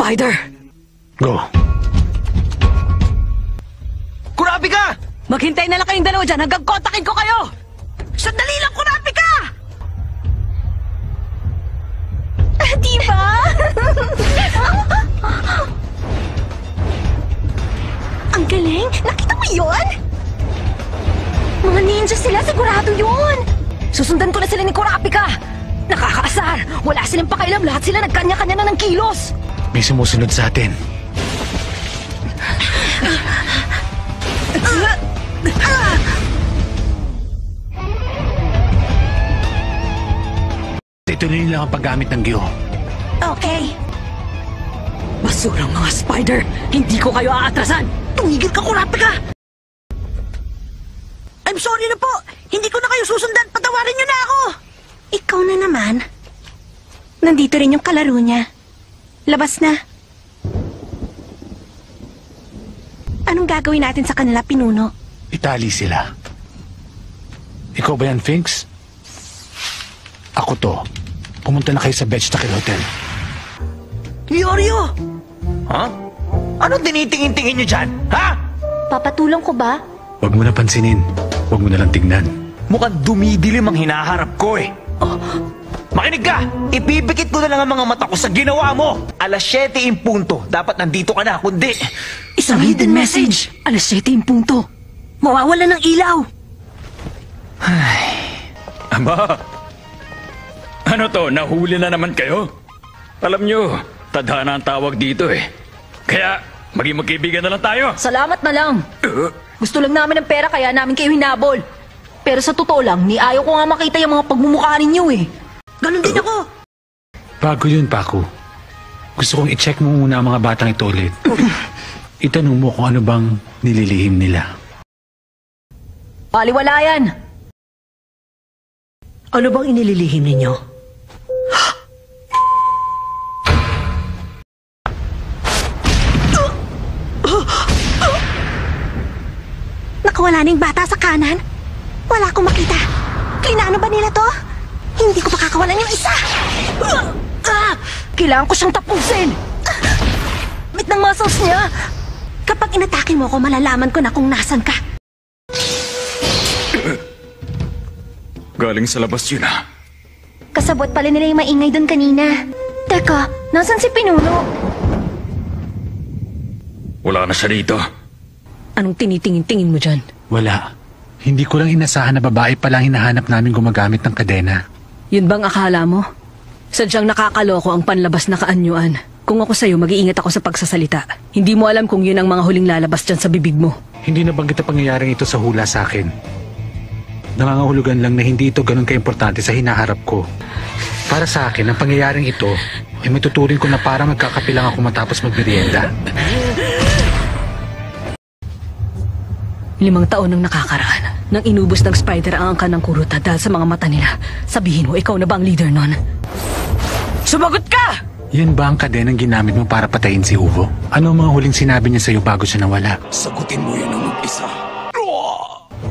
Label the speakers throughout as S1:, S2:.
S1: Spider!
S2: Go.
S3: Kurapika!
S1: Maghintay na lang kayong dalawa dyan hanggang kontakin ko kayo!
S3: Sandali lang, Kurapika!
S4: Diba? Ang galing! Nakita mo yun? Mga ninja sila, sigurado yun!
S1: Susundan ko na sila ni Kurapika! Nakakaasar! Wala silang pakialam, lahat sila nagkanya-kanya na ng kilos!
S2: May sumusunod sa atin. Ito na lang ang paggamit ng Gyo.
S4: Okay.
S1: Basurang mga Spider! Hindi ko kayo aatrasan!
S3: Tumigil ka, Kurapika! I'm sorry na po! Hindi ko na kayo susundan! Patawarin niyo na ako!
S4: Ikaw na naman. Nandito rin yung kalaro niya. Labas na. Anong gagawin natin sa kanila, Pinuno?
S2: Itali sila. Ikaw ba yan, Finks? Ako to. Pumunta na kayo sa Bechtakil Hotel.
S3: Yorio! Ha? Anong tinitingin-tingin niyo dyan? Ha?
S4: Papatulong ko ba?
S2: Huwag mo na pansinin. Huwag mo na lang tignan.
S3: Mukhang dumidilim ang hinaharap ko eh. Makinig ka! Ipipikit ko na lang ang mga mata ko sa ginawa mo! Alas 7 in punto. Dapat nandito ka na, kundi...
S1: Isang hidden message! Alas 7 yung punto. Mawawala ng ilaw!
S5: Aba! Ano to? Nahuli na naman kayo? Alam nyo, tadhana ang tawag dito eh. Kaya, maging magkaibigan na lang tayo.
S1: Salamat na lang! Gusto lang namin ng pera kaya namin kayo hinabol. Pero sa totoo lang, ni ayaw ko nga makita yung mga pagmumukha ninyo eh.
S3: Ganon din ako!
S2: Bago yun, Paku. Gusto kong i-check mo muna ang mga batang ito ulit. Itanong mo kung ano bang nililihim nila.
S1: Paliwala yan!
S3: Ano bang inililihim ninyo?
S4: Nakawala na yung bata sa kanan. Wala akong makita. Kinaano ba nila to? Hindi ko pakakawalan yung isa.
S1: Kailangan ko siyang tapusin! Bit ng muscles niya!
S4: Kapag inatake mo ako, malalaman ko na kung nasan ka.
S5: Galing sa labas yun ah.
S4: Kasabot pala nila yung maingay doon kanina. Teka, nasan si Pinuno?
S5: Wala na siya dito.
S1: Anong tinitingin-tingin mo dyan?
S2: Wala. Hindi ko lang inasahan na babae palang hinahanap namin gumagamit ng kadena.
S1: Yun bang akala mo? Sadyang nakakaloko ang panlabas na kaanyuan. Kung ako sa'yo, mag-iingat ako sa pagsasalita. Hindi mo alam kung yun ang mga huling lalabas dyan sa bibig mo.
S2: Hindi nabanggit ang pangyayaring ito sa hula sa akin. Nangangahulugan lang na hindi ito ganun kaimportante sa hinaharap ko. Para sa akin, ang pangyayaring ito ay matuturing ko na para magkakapilang ako matapos magmerienda.
S1: 5 taon nang nakakaraan. Nang inubos ng Spider ang angkan ng kuruta dahil sa mga mata nila. Sabihin mo, ikaw na ba ang leader nun? Sumagot ka!
S2: Yan ba ang kadenang ginamit mo para patayin si Uvo? Ano ang mga huling sinabi niya sa'yo bago siya nawala?
S5: Sagutin mo yun ang mag-isa.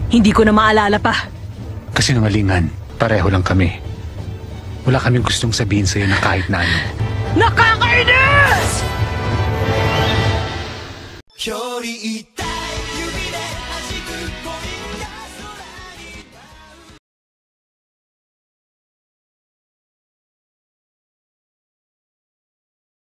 S1: Hindi ko na maalala pa.
S2: Kasi nangalingan, pareho lang kami. Wala kaming gustong sabihin sa'yo na kahit na ano.
S1: Nakakainis!
S6: Yori ita